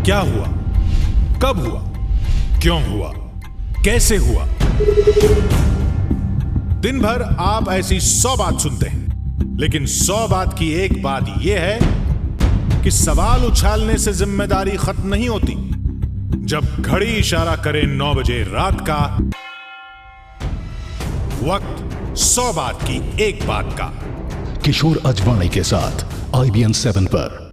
क्या हुआ, कब हुआ, क्यों हुआ, कैसे हुआ। दिन भर आप ऐसी 100 बात सुनते हैं, लेकिन 100 बात की एक बात यह है कि सवाल उछालने से जिम्मेदारी खत्म नहीं होती। जब घड़ी इशारा करे 9 बजे रात का, वक्त 100 बात की एक बात का। किशोर अजवाणी के साथ IBN 7 पर।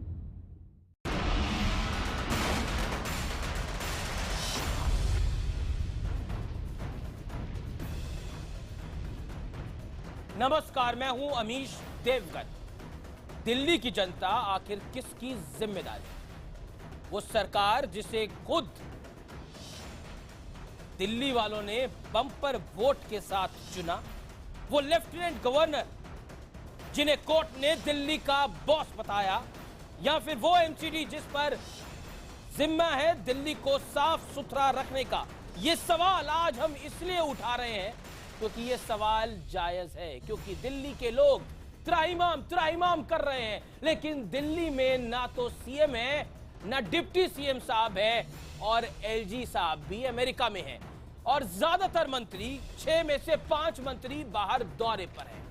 नमस्कार, मैं हूं अमीश देवगन। दिल्ली की जनता आखिर किसकी जिम्मेदारी? वो सरकार जिसे खुद दिल्ली वालों ने बम्पर वोट के साथ चुना, वो लेफ्टिनेंट गवर्नर जिन्हें कोर्ट ने दिल्ली का बॉस बताया, या फिर वो MCD जिस पर जिम्मा है दिल्ली को साफ सुथरा रखने का? ये सवाल आज हम इसलिए उठा रहे हैं क्योंकि ये सवाल जायज है, क्योंकि दिल्ली के लोग त्राहिमाम कर रहे हैं, लेकिन दिल्ली में ना तो CM है, ना डिप्टी CM साहब है, और LG साहब भी अमेरिका में हैं, और ज्यादातर मंत्री, 6 में से 5 मंत्री बाहर दौरे पर हैं।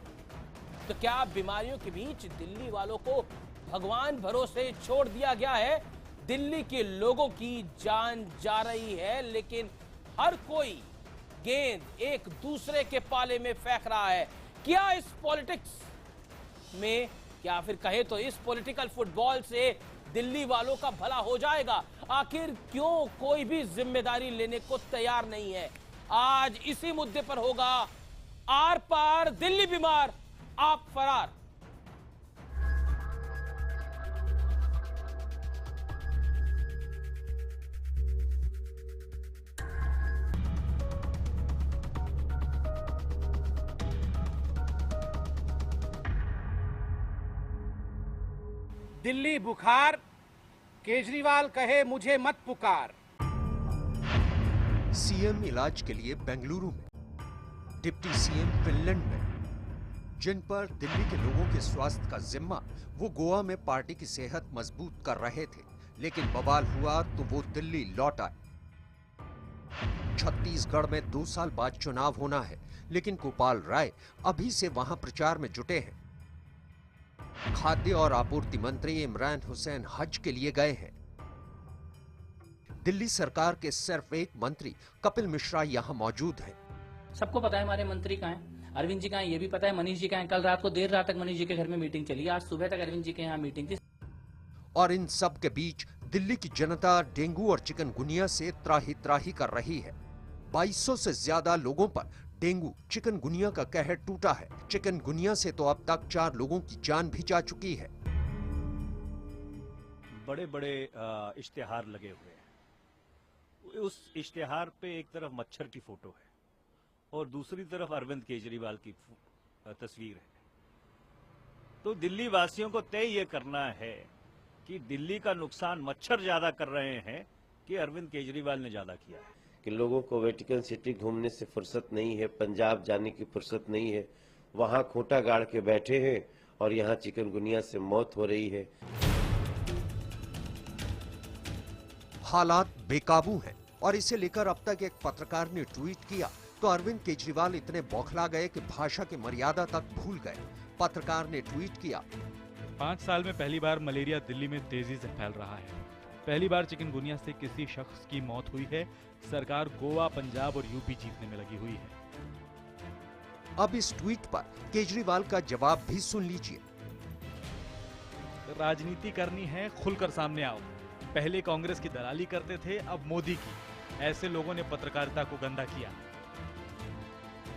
तो क्या बीमारियों के बीच दिल्ली वालों को भगवान भरोसे छोड़ दिया गया है? दिल्ली के लोगों की जान जा रही है, लेकिन हर कोई गेंद एक दूसरे के पाले में फेंक रहा है। क्या इस पॉलिटिक्स में, या फिर कहे तो इस पॉलिटिकल फुटबॉल से दिल्ली वालों का भला हो जाएगा? आखिर क्यों कोई भी जिम्मेदारी लेने को तैयार नहीं है? आज इसी मुद्दे पर होगा आर पार। दिल्ली बीमार, आप फरार। दिल्ली बुखार, केजरीवाल कहे मुझे मत पुकार। CM इलाज के लिए बेंगलुरु में, डिप्टी CM फिनलैंड में, जिन पर दिल्ली के लोगों के स्वास्थ्य का जिम्मा, वो गोवा में पार्टी की सेहत मजबूत कर रहे थे, लेकिन बवाल हुआ तो वो दिल्ली लौट आए। छत्तीसगढ़ में 2 साल बाद चुनाव होना है, लेकिन गोपाल राय अभी से वहां प्रचार में जुटे हैं। खाद्य और आपूर्ति मंत्री इमरान हुसैन हज के लिए गए हैं। दिल्ली सरकार के सिर्फ एक मंत्री कपिल मिश्रा यहां मौजूद हैं। सबको पता है हमारे मंत्री कहाँ हैं, अरविंद जी कहाँ हैं, ये भी पता है, मनीष जी कहाँ हैं। कल रात को देर रात तक मनीष जी के घर में मीटिंग चली, आज सुबह तक अरविंद जी के यहाँ मीटिंग थी। और इन सब के बीच दिल्ली की जनता डेंगू और चिकनगुनिया से त्राही त्राही कर रही है। 2200 से ज्यादा लोगों पर डेंगू चिकनगुनिया का कहर टूटा है। चिकनगुनिया से तो अब तक 4 लोगों की जान भी जा चुकी है। बड़े बड़े इश्तिहार लगे हुए हैं। उस इश्तिहार पे एक तरफ मच्छर की फोटो है और दूसरी तरफ अरविंद केजरीवाल की तस्वीर है। तो दिल्ली वासियों को तय ये करना है कि दिल्ली का नुकसान मच्छर ज्यादा कर रहे हैं कि अरविंद केजरीवाल ने ज्यादा किया है। कि लोगों को वेटिकन सिटी घूमने से फुर्सत नहीं है, पंजाब जाने की फुर्सत नहीं है, वहां खूंटा गाड़ के बैठे हैं और यहां चिकनगुनिया से मौत हो रही है। हालात बेकाबू हैं और इसे लेकर अब तक एक पत्रकार ने ट्वीट किया तो अरविंद केजरीवाल इतने बौखला गए कि भाषा की मर्यादा तक भूल गए। पत्रकार ने ट्वीट किया, 5 साल में पहली बार मलेरिया दिल्ली में तेजी से फैल रहा है। पहली बार चिकनगुनिया से किसी शख्स की मौत हुई है। सरकार गोवा, पंजाब और यूपी जीतने में लगी हुई है। अब इस ट्वीट पर केजरीवाल का जवाब भी सुन लीजिए। राजनीति करनी है, खुलकर सामने आओ। पहले कांग्रेस की दलाली करते थे, अब मोदी की। ऐसे लोगों ने पत्रकारिता को गंदा किया।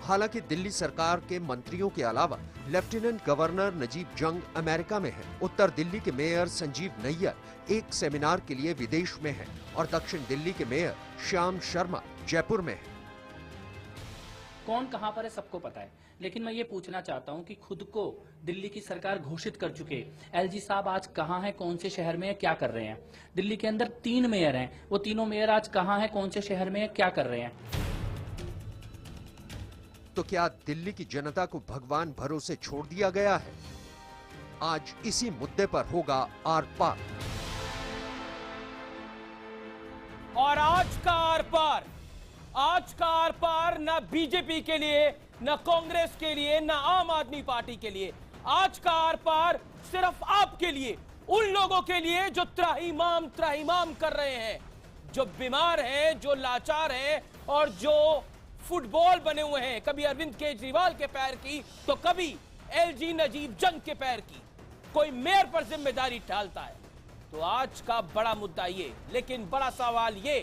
हालांकि दिल्ली सरकार के मंत्रियों के अलावा लेफ्टिनेंट गवर्नर नजीब जंग अमेरिका में है, उत्तर दिल्ली के मेयर संजीव नैयर एक सेमिनार के लिए विदेश में है और दक्षिण दिल्ली के मेयर श्याम शर्मा जयपुर में है। कौन कहाँ पर है सबको पता है, लेकिन मैं ये पूछना चाहता हूँ कि खुद को दिल्ली की सरकार घोषित कर चुके LG साहब आज कहाँ हैं, कौन से शहर में है, क्या कर रहे हैं? दिल्ली के अंदर 3 मेयर हैं, वो तीनों मेयर आज कहाँ हैं, कौन से शहर में है, क्या कर रहे हैं? तो क्या दिल्ली की जनता को भगवान भरोसे छोड़ दिया गया है? आज इसी मुद्दे पर होगा आर पार। आज का आर पार ना बीजेपी के लिए, ना कांग्रेस के लिए, ना आम आदमी पार्टी के लिए। आज का आर पार सिर्फ आपके लिए, उन लोगों के लिए जो त्राहिमाम कर रहे हैं, जो बीमार हैं, जो लाचार हैं और जो फुटबॉल बने हुए हैं, कभी अरविंद केजरीवाल के पैर की तो कभी एलजी नजीब जंग के पैर की। कोई मेयर पर जिम्मेदारी डालता है। तो आज का बड़ा मुद्दा ये, लेकिन बड़ा सवाल ये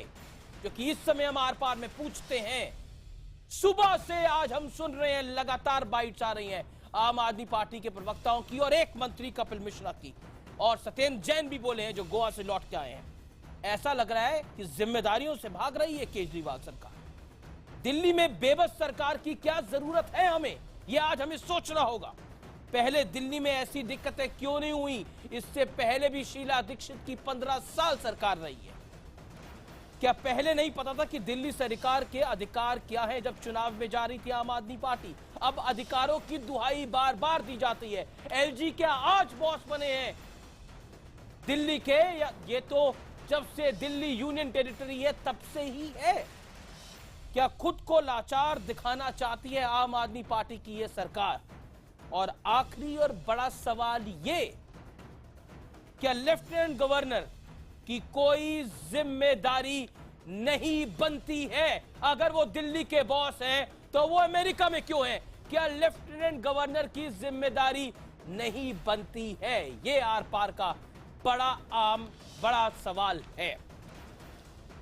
जो कि इस समय हम आर पार में पूछते हैं, सुबह से आज हम सुन रहे हैं लगातार बाइट्स आ रही हैं आम आदमी पार्टी के प्रवक्ताओं की और एक मंत्री कपिल मिश्रा की, और सत्येंद्र जैन भी बोले हैं जो गोवा से लौट के आए हैं। ऐसा लग रहा है कि जिम्मेदारियों से भाग रही है केजरीवाल सरकार। दिल्ली में बेबस सरकार की क्या जरूरत है हमें, यह आज हमें सोचना होगा। पहले दिल्ली में ऐसी दिक्कतें क्यों नहीं हुई? इससे पहले भी शीला दीक्षित की 15 साल सरकार रही है। क्या पहले नहीं पता था कि दिल्ली सरकार के अधिकार क्या है जब चुनाव में जा रही थी आम आदमी पार्टी? अब अधिकारों की दुहाई बार बार दी जाती है। एलजी क्या आज बॉस बने हैं दिल्ली के, या ये तो जब से दिल्ली यूनियन टेरिटरी है तब से ही है? क्या खुद को लाचार दिखाना चाहती है आम आदमी पार्टी की यह सरकार? और आखिरी और बड़ा सवाल ये, क्या लेफ्टिनेंट गवर्नर की कोई जिम्मेदारी नहीं बनती है? अगर वो दिल्ली के बॉस हैं तो वो अमेरिका में क्यों हैं? क्या लेफ्टिनेंट गवर्नर की जिम्मेदारी नहीं बनती है? ये आर पार का बड़ा सवाल है।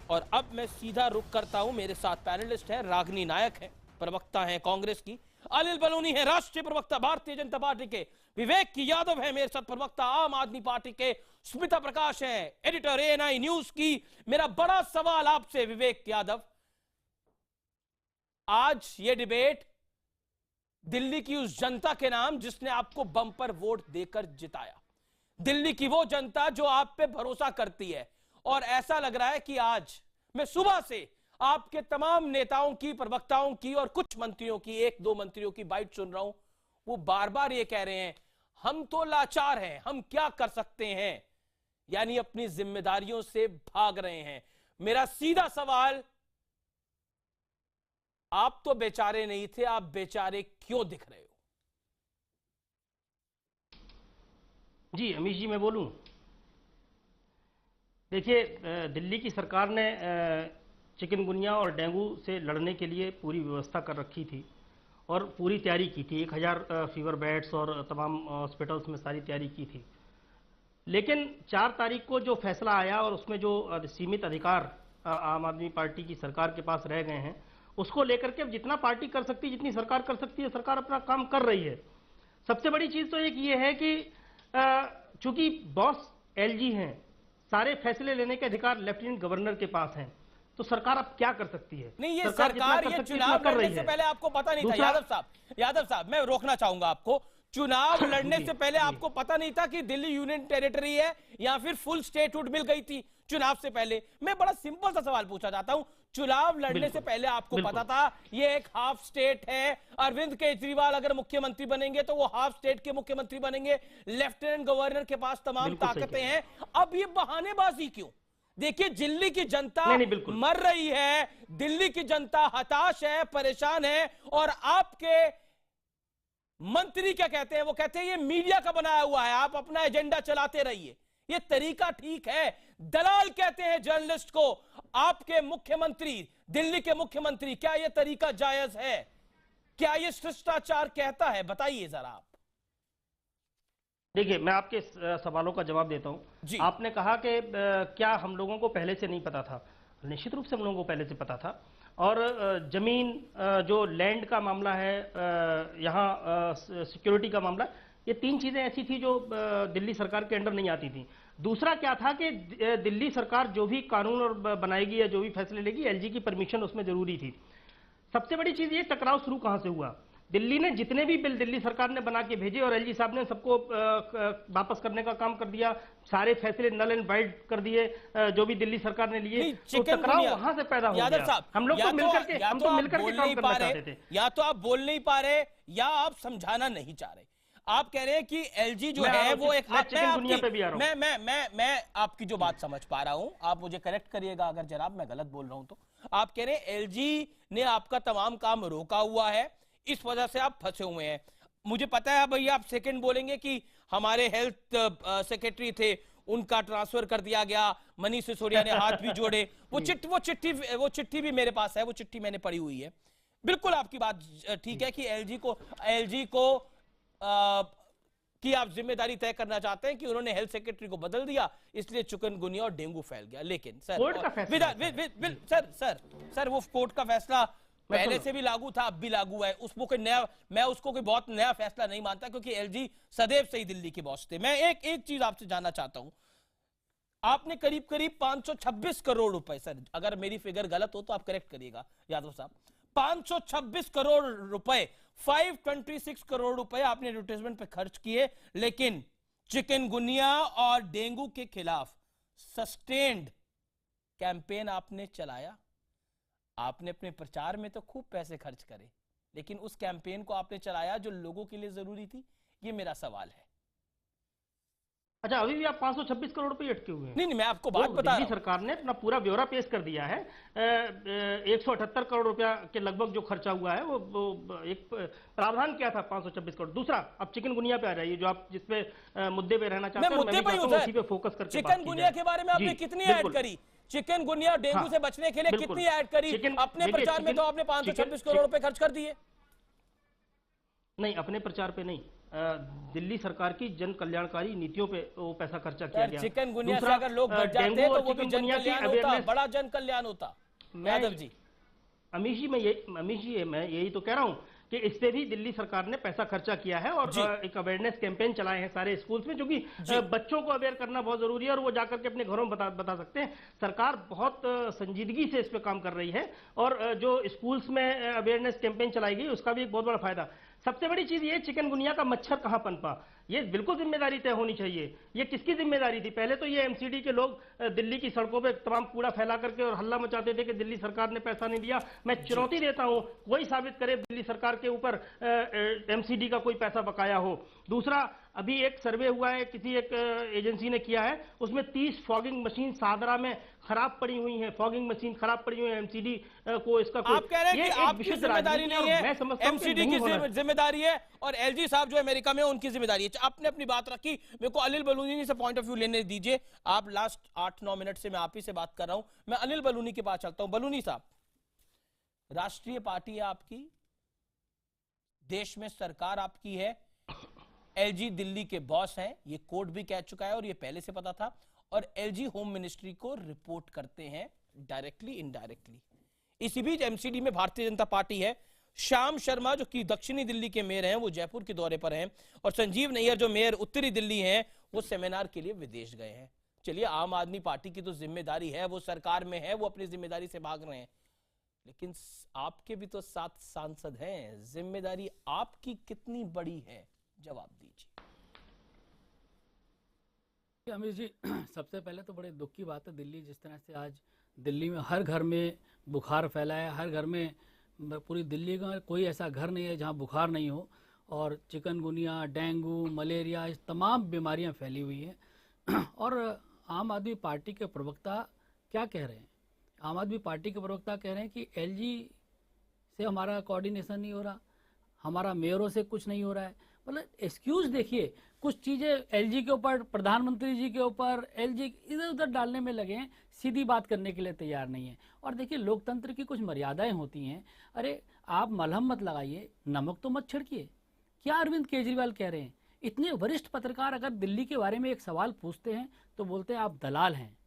और अब मैं सीधा रुख करता हूं, मेरे साथ पैनलिस्ट है, रागिनी नायक है, प्रवक्ता है कांग्रेस की, अनिल बलूनी है राष्ट्रीय प्रवक्ता भारतीय जनता पार्टी के, विवेक यादव है मेरे साथ प्रवक्ता आम आदमी पार्टी के, स्मिता प्रकाश है एडिटर एएनआई न्यूज की। मेरा बड़ा सवाल आपसे विवेक यादव, आज ये डिबेट दिल्ली की उस जनता के नाम जिसने आपको बम्पर वोट देकर जिताया, दिल्ली की वो जनता जो आप पे भरोसा करती है, और ऐसा लग रहा है कि आज मैं सुबह से आपके तमाम नेताओं की, प्रवक्ताओं की और कुछ मंत्रियों की, 1-2 मंत्रियों की बाइट सुन रहा हूं, वो बार बार ये कह रहे हैं हम तो लाचार हैं, हम क्या कर सकते हैं, यानी अपनी जिम्मेदारियों से भाग रहे हैं। मेरा सीधा सवाल, आप तो बेचारे नहीं थे, आप बेचारे क्यों दिख रहे हो? जी अमीश जी, मैं बोलूं। देखिए, दिल्ली की सरकार ने चिकनगुनिया और डेंगू से लड़ने के लिए पूरी व्यवस्था कर रखी थी और पूरी तैयारी की थी। 1000 फीवर बेड्स और तमाम हॉस्पिटल्स में सारी तैयारी की थी। लेकिन 4 तारीख को जो फैसला आया और उसमें जो सीमित अधिकार आम आदमी पार्टी की सरकार के पास रह गए हैं, उसको लेकर के अब जितना पार्टी कर सकती है, जितनी सरकार कर सकती है, सरकार अपना काम कर रही है। सबसे बड़ी चीज़ तो एक ये है कि चूंकि बॉस एलजी हैं, सारे फैसले लेने के अधिकार लेफ्टिनेंट गवर्नर के पास हैं, तो सरकार अब क्या कर सकती है? नहीं, ये सरकार ये चुनाव लड़ने से पहले आपको पता नहीं था। यादव साहब मैं रोकना चाहूंगा आपको। चुनाव लड़ने से पहले आपको पता नहीं था कि दिल्ली यूनियन टेरिटरी है या फिर फुल स्टेटहुड मिल गई थी चुनाव से पहले? मैं बड़ा सिंपल सा सवाल पूछना चाहता हूं, चुनाव लड़ने से पहले आपको पता था ये एक हाफ स्टेट है, अरविंद केजरीवाल अगर मुख्यमंत्री बनेंगे तो वो हाफ स्टेट के मुख्यमंत्री बनेंगे, लेफ्टिनेंट गवर्नर के पास तमाम ताकतें हैं, अब ये बहानेबाजी क्यों? देखिए, दिल्ली की जनता मर रही है, दिल्ली की जनता हताश है, परेशान है, और आपके मंत्री क्या कहते हैं? वो कहते हैं ये मीडिया का बनाया हुआ है, आप अपना एजेंडा चलाते रहिए। ये तरीका ठीक है? दलाल कहते हैं जर्नलिस्ट को आपके मुख्यमंत्री, दिल्ली के मुख्यमंत्री, क्या यह तरीका जायज है? क्या यह शिष्टाचार कहता है? बताइए जरा आप। देखिए, मैं आपके सवालों का जवाब देता हूं। आपने कहा कि क्या हम लोगों को पहले से नहीं पता था? निश्चित रूप से हम लोगों को पहले से पता था। और जमीन, जो लैंड का मामला है, यहाँ सिक्योरिटी का मामला, ये 3 चीजें ऐसी थी जो दिल्ली सरकार के अंडर नहीं आती थी। दूसरा क्या था कि दिल्ली सरकार जो भी कानून और बनाएगी या जो भी फैसले लेगी, एलजी की परमिशन उसमें जरूरी थी। सबसे बड़ी चीज ये, टकराव शुरू कहां से हुआ? दिल्ली ने जितने भी बिल दिल्ली सरकार ने बना के भेजे और एलजी साहब ने सबको वापस करने का काम कर दिया, सारे फैसले नल एंड वाइड कर दिए जो भी दिल्ली सरकार ने लिए, तो टकराव वहां से पैदा हो गया। हम लोग तो मिलकर के काम करना चाहते थे। या तो आप बोल नहीं पा रहे या आप समझाना नहीं चाह रहे। आप कह रहे हैं कि एलजी जो है वो एक मैं आपकी जो बात समझ पा रहा हूं, आप मुझे करेक्ट करिएगा अगर जनाब मैं गलत बोल रहा हूं तो। आप कह रहे हैं एलजी ने आपका तमाम काम रोका हुआ है, इस वजह से आप फंसे हुए हैं। मुझे पता है भैया आप सेकंड बोलेंगे कि हमारे हेल्थ सेक्रेटरी थे, उनका ट्रांसफर कर दिया गया, मनीष सिसोदिया ने हाथ भी जोड़े। वो चिट्ठी भी मेरे पास है, वो चिट्ठी मैंने पढ़ी हुई है। बिल्कुल आपकी बात ठीक है कि एलजी को कि आप जिम्मेदारी तय करना चाहते हैं कि उन्होंने हेल्थ सेक्रेटरी को बदल दिया, इसलिए चिकनगुनिया और डेंगू फैल गया। लेकिन सर सर वो कोर्ट का फैसला पहले से भी लागू था, अब भी लागू है। उसको कोई नया, मैं उसको कोई बहुत नया फैसला नहीं मानता, क्योंकि एलजी सदैव से ही दिल्ली के बॉस थे। मैं एक चीज आपसे जानना चाहता हूं, आपने करीब 526 करोड़ रुपए, सर अगर मेरी फिगर गलत हो तो आप करेक्ट करिएगा यादव साहब, 526 करोड़ रुपए, 526 करोड़ रुपए आपने एडवर्टाइजमेंट पे खर्च किए, लेकिन चिकनगुनिया और डेंगू के खिलाफ सस्टेन्ड कैंपेन आपने चलाया। आपने अपने प्रचार में तो खूब पैसे खर्च करे, लेकिन उस कैंपेन को आपने चलाया जो लोगों के लिए जरूरी थी? ये मेरा सवाल है। अच्छा, अभी भी आप 526 करोड़ रुपए अटके हुए हैं? नहीं, मैं आपको बात बता रहा हूं। सरकार ने अपना पूरा ब्यौरा पेश कर दिया है। 178 करोड़ रुपया के लगभग जो खर्चा हुआ है, वो एक प्रावधान क्या था 526 करोड़। दूसरा, अब चिकनगुनिया पे आ जाइए, जो आप जिसपे मुद्दे पे रहना चाहते हैं, मुद्दे पे उसी पे फोकस करके चिकनगुनिया के बारे में आपने कितनी ऐड करी? चिकनगुनिया डेंगू से बचने के लिए कितनी ऐड करी? अपने प्रचार में तो आपने 526 करोड़ रुपए खर्च कर दिए। नहीं, अपने प्रचार पे नहीं, दिल्ली सरकार की जन कल्याणकारी नीतियों पे वो पैसा खर्चा किया गया। चिकनगुनिया से अगर लोग बच जाते तो वो भी जन कल्याण होता, बड़ा जन कल्याण होता। यादव जी, अमीश जी, मैं यही तो कह रहा हूँ कि इस पे भी दिल्ली सरकार ने पैसा खर्चा किया है और एक अवेयरनेस कैंपेन चलाए हैं सारे स्कूल्स में, जो कि बच्चों को अवेयर करना बहुत जरूरी है और वो जाकर के अपने घरों में बता सकते हैं। सरकार बहुत संजीदगी से इस पे काम कर रही है और जो स्कूल्स में अवेयरनेस कैंपेन चलाई गई उसका भी एक बहुत बड़ा फायदा। सबसे बड़ी चीज ये, चिकनगुनिया का मच्छर कहां पनपा, ये बिल्कुल जिम्मेदारी तय होनी चाहिए। ये किसकी जिम्मेदारी थी? पहले तो ये एमसीडी के लोग दिल्ली की सड़कों पे तमाम कूड़ा फैला करके और हल्ला मचाते थे कि दिल्ली सरकार ने पैसा नहीं दिया। मैं चुनौती देता हूं, कोई साबित करे दिल्ली सरकार के ऊपर एमसीडी का कोई पैसा बकाया हो। दूसरा, अभी एक सर्वे हुआ है, किसी एक एजेंसी ने किया है, उसमें 30 फॉगिंग मशीन सादरा में खराब पड़ी हुई हैं, फॉगिंग मशीन खराब पड़ी हुई है। एमसीडी को इसका आप कह रहे हैं कि आपकी जिम्मेदारी नहीं है, एमसीडी की जिम्मेदारी है और एलजी साहब जो अमेरिका में उनकी जिम्मेदारी है। आपने अपनी बात रखी, मेरे को अनिल बलूनी से पॉइंट ऑफ व्यू लेने दीजिए। आप लास्ट 8-9 मिनट से मैं आप ही से बात कर रहा हूं, मैं अनिल बलूनी के पास चलता हूं। बलूनी साहब, राष्ट्रीय पार्टी है आपकी, देश में सरकार आपकी है, एलजी दिल्ली के बॉस हैं, ये कोर्ट भी कह चुका है और ये पहले से पता था, और एलजी होम मिनिस्ट्री को रिपोर्ट करते हैं डायरेक्टली इनडायरेक्टली। इसी बीच एमसीडी में भारतीय जनता पार्टी है, श्याम शर्मा जो कि दक्षिणी दिल्ली के मेयर हैं वो जयपुर के दौरे पर हैं, और संजीव नैयर जो मेयर उत्तरी दिल्ली हैं वो सेमिनार के लिए विदेश गए हैं। चलिए, आम आदमी पार्टी की तो जिम्मेदारी है, वो सरकार में है, वो अपनी जिम्मेदारी से भाग रहे हैं, लेकिन आपके भी तो 7 सांसद हैं, जिम्मेदारी आपकी कितनी बड़ी है? जवाब दीजिए। अमीर जी, सबसे पहले तो बड़े दुख की बात है, दिल्ली जिस तरह से आज दिल्ली में हर घर में बुखार फैला है, हर घर में, पूरी दिल्ली का कोई ऐसा घर नहीं है जहां बुखार नहीं हो, और चिकनगुनिया, डेंगू, मलेरिया, इस तमाम बीमारियां फैली हुई हैं। और आम आदमी पार्टी के प्रवक्ता क्या कह रहे हैं? आम आदमी पार्टी के प्रवक्ता कह रहे हैं कि एलजी से हमारा कोऑर्डिनेशन नहीं हो रहा, हमारा मेयरों से कुछ नहीं हो रहा है। मतलब एक्सक्यूज देखिए, कुछ चीज़ें एलजी के ऊपर, प्रधानमंत्री जी के ऊपर, एलजी इधर उधर डालने में लगे हैं, सीधी बात करने के लिए तैयार नहीं है। और देखिए, लोकतंत्र की कुछ मर्यादाएं होती हैं। अरे आप मलहम मत लगाइए, नमक तो मत छिड़किए। क्या अरविंद केजरीवाल कह रहे हैं? इतने वरिष्ठ पत्रकार अगर दिल्ली के बारे में एक सवाल पूछते हैं तो बोलते हैं आप दलाल हैं।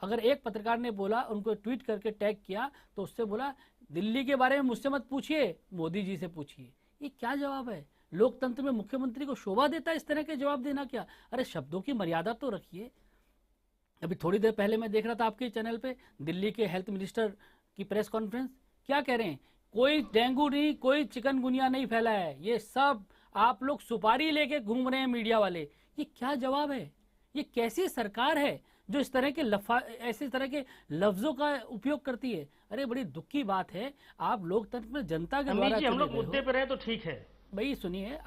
अगर एक पत्रकार ने बोला, उनको ट्वीट करके टैग किया, तो उससे बोला दिल्ली के बारे में मुझसे मत पूछिए, मोदी जी से पूछिए। ये क्या जवाब है? लोकतंत्र में मुख्यमंत्री को शोभा देता है इस तरह के जवाब देना? क्या? अरे शब्दों की मर्यादा तो रखिए। अभी थोड़ी देर पहले मैं देख रहा था आपके चैनल पे दिल्ली के हेल्थ मिनिस्टर की प्रेस कॉन्फ्रेंस, क्या कह रहे हैं? कोई डेंगू नहीं, कोई चिकनगुनिया नहीं फैला है, ये सब आप लोग सुपारी लेके घूम रहे हैं मीडिया वाले। ये क्या जवाब है? ये कैसी सरकार है जो इस तरह के ऐसे तरह के लफ्जों का उपयोग करती है? अरे बड़ी दुख की बात है, आप लोकतंत्र में जनता के द्वारा हम लोग मुद्दे पर रहे तो ठीक है, भाई सुनिए,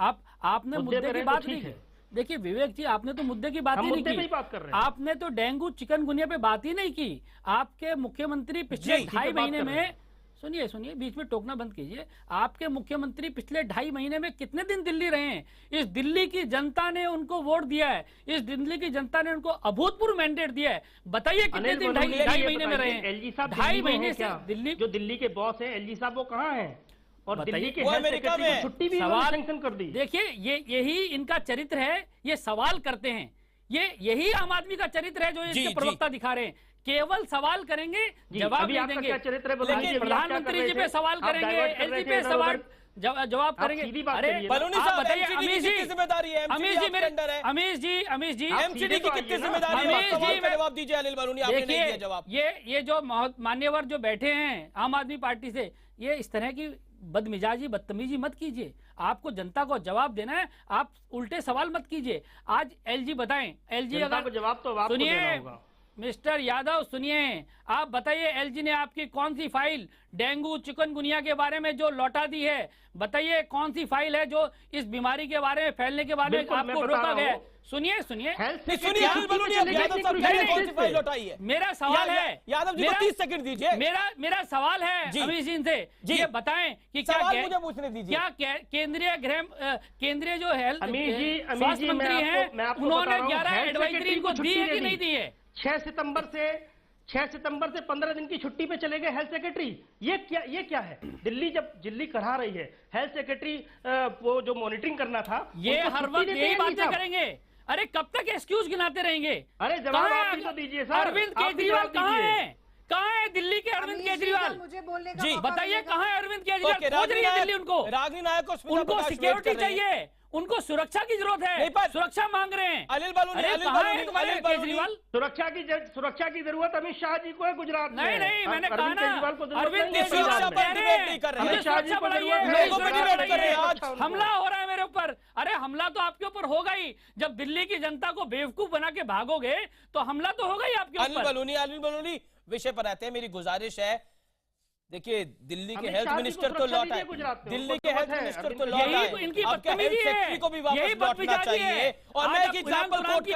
आपने मुद्दे की बात नहीं की। देखिए विवेक जी, आपने तो मुद्दे की बात ही नहीं की। बात कर रहे हैं। आपने तो डेंगू चिकनगुनिया पे बात ही नहीं की। आपके मुख्यमंत्री पिछले 2.5 महीने में, सुनिए बीच में टोकना बंद कीजिए। आपके मुख्यमंत्री पिछले 2.5 महीने में कितने दिन दिल्ली रहे हैं? इस दिल्ली की जनता ने उनको वोट दिया है, इस दिल्ली की जनता ने उनको अभूतपूर्व मैंडेट दिया है। बताइए कितने दिन 2.5 महीने में रहे हैं? एलजी साहब 2.5 महीने से दिल्ली, जो दिल्ली के बॉस हैं एलजी साहब, वो कहाँ हैं? और दिल्ली के अमेरिका में छुट्टी भी सैंक्शन कर दी। देखिए यही इनका चरित्र है, ये सवाल करते हैं। यही आम आदमी का चरित्र है जो इसके प्रवक्ता दिखा रहे हैं। केवल सवाल करेंगे, जवाब नहीं देंगे। प्रधानमंत्री जी पे सवाल करेंगे, एलजी पे सवाल जवाब करेंगे। अरे आप बताइए, अमीश जी जिम्मेदारी है, अमीश जी मेरे अंदर है, अमीश जी एमसीडी की कितनी जिम्मेदारी है? सवाल का जवाब दीजिए अनिल बलूनी, आपने नहीं दिया जवाब। ये जो मान्यवर जो बैठे हैं आम आदमी पार्टी से, ये इस तरह की बदमिजाजी बदतमीजी मत कीजिए। आपको जनता को जवाब देना है, आप उल्टे सवाल मत कीजिए। आज एलजी बताएं, एलजी अगर जवाब तो आपको देना होगा। मिस्टर यादव सुनिए, आप बताइए एलजी ने आपकी कौन सी फाइल डेंगू चिकनगुनिया के बारे में जो लौटा दी है? बताइए कौन सी फाइल है जो इस बीमारी के बारे में, फैलने के बारे में आपको रोका गया है? सुनिए मेरा सवाल है, यादव जी को 30 सेकंड दीजिए। मेरा सवाल है अमीश जी से, ये बताएं कि मुझे पूछने दीजिए, क्या केंद्रीय जो है स्वास्थ्य मंत्री हैं, उन्होंने 11 एडवाइजरी इनको दी है कि नहीं दी है? 6 सितंबर से 15 दिन की छुट्टी पे चले गए हेल्थ सेक्रेटरी। ये क्या है? दिल्ली करा रही है, हेल्थ सेक्रेटरी वो जो मॉनिटरिंग करना था, ये हर वक्त यही बातें करेंगे। अरे कब तक एक्सक्यूज गिनाते रहेंगे? अरे जवाब आप भी तो दीजिए सर। अरविंद केजरीवाल कहाँ है? कहाँ है दिल्ली के अरविंद केजरीवाल? मुझे बोलने जी बताइए, कहाँ है अरविंद केजरीवाल? खोज रही है दिल्ली उनको। रागिनी नायक उनको सिक्योरिटी चाहिए, उनको सुरक्षा की जरूरत है, सुरक्षा मांग रहे हैं। अनिल बलूनी केजरीवाल, सुरक्षा की जरूरत अमित शाह जी को है गुजरात में। नहीं मैंने कहा ना, अरविंद हमला हो रहा है मेरे ऊपर। अरे हमला तो आपके ऊपर होगा ही, जब दिल्ली की जनता को बेवकूफ बना के भागोगे तो हमला तो होगा ही आपके ऊपर। अनिल बलूनी विषय पर आते हैं। मेरी गुजारिश है, देखिए दिल्ली के हेल्थ मिनिस्टर तो लौटा है, दिल्ली के हेल्थ मिनिस्टर तो लौटा है, इनकी आपके हेल्थ सेक्रेटरी को भी वापस लौटना चाहिए। और मैं एक एग्जांपल कोट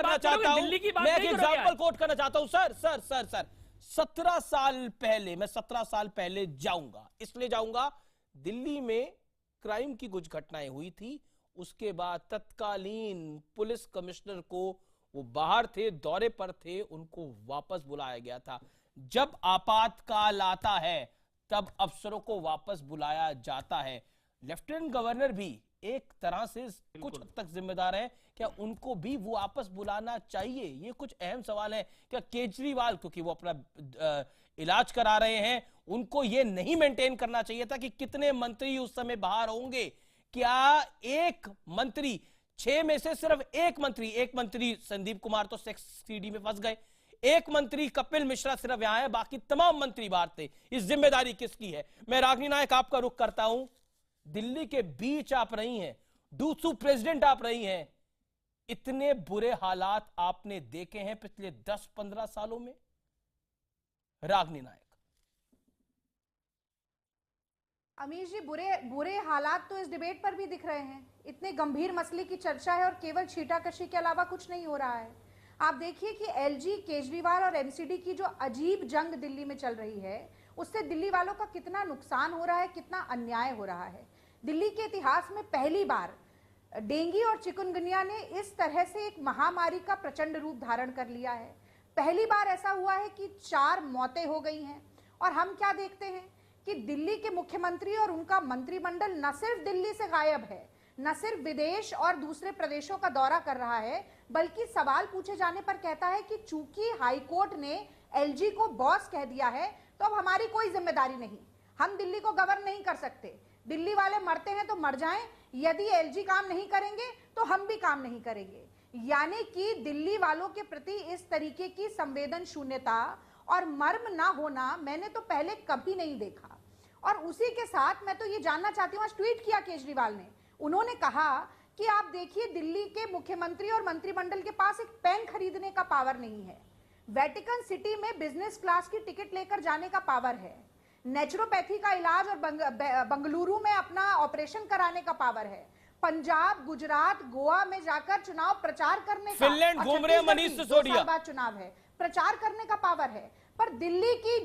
करना चाहता हूं, 17 साल पहले, मैं 17 साल पहले जाऊंगा, इसलिए जाऊंगा, दिल्ली में क्राइम की कुछ घटनाएं हुई थी। उसके बाद तत्कालीन पुलिस कमिश्नर को, वो बाहर थे, दौरे पर थे, उनको वापस बुलाया गया था। जब आपातकाल आता है तब अफसरों को वापस बुलाया जाता है। लेफ्टिनेंट गवर्नर भी एक तरह से कुछ हद तक जिम्मेदार है, क्या उनको भी वो वापस बुलाना चाहिए? ये कुछ अहम सवाल है। क्या केजरीवाल, क्योंकि वो अपना इलाज करा रहे हैं, उनको ये नहीं मेंटेन करना चाहिए था कि कितने मंत्री उस समय बाहर होंगे? क्या एक मंत्री, 6 में से सिर्फ एक मंत्री संदीप कुमार तो सीडी में फंस गए, एक मंत्री कपिल मिश्रा सिर्फ यहां है, बाकी तमाम मंत्री बाहर थे। इस जिम्मेदारी किसकी है? मैं रागिनी नायक आपका रुख करता हूं। दिल्ली के बीच आप रही हैं, दूसू प्रेसिडेंट आप रही हैं, इतने बुरे हालात आपने देखे हैं पिछले 10-15 सालों में? रागिनी नायक। अमीश जी, बुरे हालात तो इस डिबेट पर भी दिख रहे हैं। इतने गंभीर मसले की चर्चा है और केवल छीटाकशी के अलावा कुछ नहीं हो रहा है। आप देखिए कि एलजी, केजरीवाल और एमसीडी की जो अजीब जंग दिल्ली में चल रही है, उससे दिल्ली वालों का कितना नुकसान हो रहा है, कितना अन्याय हो रहा है। दिल्ली के इतिहास में पहली बार डेंगू और चिकनगुनिया ने इस तरह से एक महामारी का प्रचंड रूप धारण कर लिया है। पहली बार ऐसा हुआ है कि 4 मौतें हो गई हैं। और हम क्या देखते हैं कि दिल्ली के मुख्यमंत्री और उनका मंत्रिमंडल न सिर्फ दिल्ली से गायब है, न सिर्फ विदेश और दूसरे प्रदेशों का दौरा कर रहा है, बल्कि सवाल पूछे जाने पर कहता है कि चूंकि हाईकोर्ट ने एलजी को बॉस कह दिया है तो अब हमारी कोई जिम्मेदारी नहीं, हम दिल्ली को गवर्न नहीं कर सकते। दिल्ली वाले मरते हैं तो मर जाएं, यदि एलजी काम नहीं करेंगे तो हम भी काम नहीं करेंगे। यानी कि दिल्ली वालों के प्रति इस तरीके की संवेदन शून्यता और मर्म ना होना मैंने तो पहले कभी नहीं देखा। और उसी के साथ मैं तो ये जानना चाहती हूँ, आज ट्वीट किया केजरीवाल ने, उन्होंने कहा कि आप देखिए दिल्ली के मुख्यमंत्री और मंत्रिमंडल के पास एक पेन खरीदने का पावर नहीं है, वेटिकन सिटी में बिजनेस क्लास की टिकट लेकर जाने का पावर है, नेचुरोपैथी का इलाज और बंगलुरु में अपना ऑपरेशन कराने का पावर है, पंजाब, गुजरात, गोवा में जाकर चुनाव प्रचार करने का, फिनलैंड घूम रहे हैं मनीष सिसोदिया, 2 साल बाद चुनाव है, प्रचार करने का पावर है, पर दिल्ली की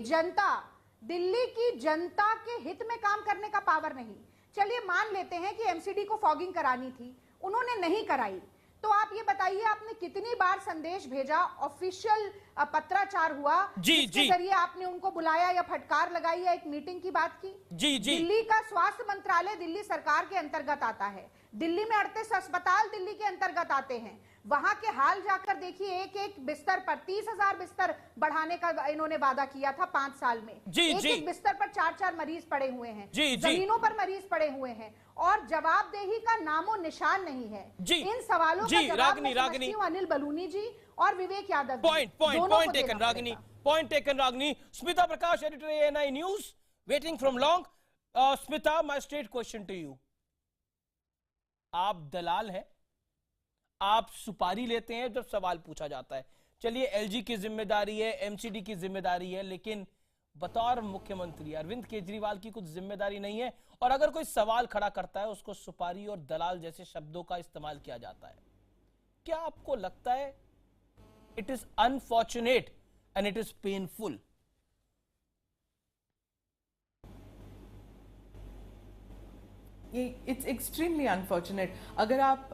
जनता के हित में काम करने का पावर नहीं। चलिए मान लेते हैं कि एमसीडी को फॉगिंग करानी थी, उन्होंने नहीं कराई, तो आप ये बताइए आपने कितनी बार संदेश भेजा, ऑफिशियल पत्राचार हुआ, जिसके जरिए आपने उनको बुलाया या फटकार लगाई या एक मीटिंग की बात की? दिल्ली का स्वास्थ्य मंत्रालय दिल्ली सरकार के अंतर्गत आता है, दिल्ली में 38 अस्पताल दिल्ली के अंतर्गत आते हैं, वहां के हाल जाकर देखिए, एक बिस्तर पर 30,000 बिस्तर बढ़ाने का इन्होंने वादा किया था 5 साल में, एक बिस्तर पर 4-4 मरीज पड़े हुए हैं, जमीनों पर मरीज पड़े हुए हैं, और जवाबदेही का नामो निशान नहीं है। इन सवालों का जवाब मैं समझती हूं अनिल बलूनी जी और Vivek Yadav point taken Ragini. Smita Prakash, editor ANI news, waiting from long. Smita, my straight question to you, आप दलाल हैं, आप सुपारी लेते हैं जब सवाल पूछा जाता है। चलिए LG की जिम्मेदारी है, MCD की जिम्मेदारी है, लेकिन बतौर मुख्यमंत्री अरविंद केजरीवाल की कुछ जिम्मेदारी नहीं है, और अगर कोई सवाल खड़ा करता है उसको सुपारी और दलाल जैसे शब्दों का इस्तेमाल किया जाता है। क्या आपको लगता है it is unfortunate and it is painful? It's extremely unfortunate. अगर आप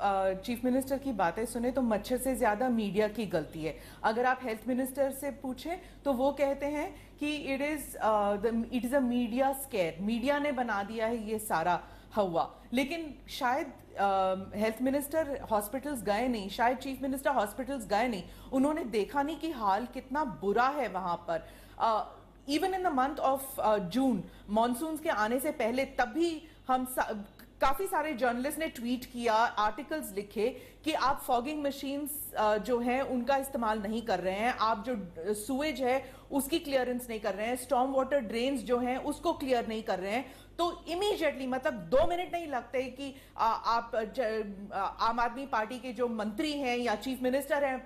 चीफ मिनिस्टर की बातें सुने तो मच्छर से ज्यादा मीडिया की गलती है। अगर आप हेल्थ मिनिस्टर से पूछें तो वो कहते हैं कि it is a media square, media ने बना दिया है ये सारा हुआ। लेकिन शायद हेल्थ मिनिस्टर हॉस्पिटल्स गए नहीं, शायद चीफ मिनिस्टर हॉस्पिटल्स गए नहीं, उन्होंने देखा नहीं कि हाल कितना बुरा है वहां पर। Even in the month of June, monsoon के आने से पहले, तब भी हम काफी सारे जर्नलिस्ट ने ट्वीट किया, आर्टिकल्स लिखे कि आप फॉगिंग मशीन्स जो हैं उनका इस्तेमाल नहीं कर रहे हैं, आप जो सुएज है उसकी क्लियरेंस नहीं कर रहे हैं, स्टॉर्म वाटर ड्रेन्स जो हैं उसको क्लियर नहीं कर रहे हैं। तो इमीडिएटली, मतलब 2 मिनट नहीं लगते कि आप आम आदमी पार्टी के जो मंत्री हैं या चीफ मिनिस्टर हैं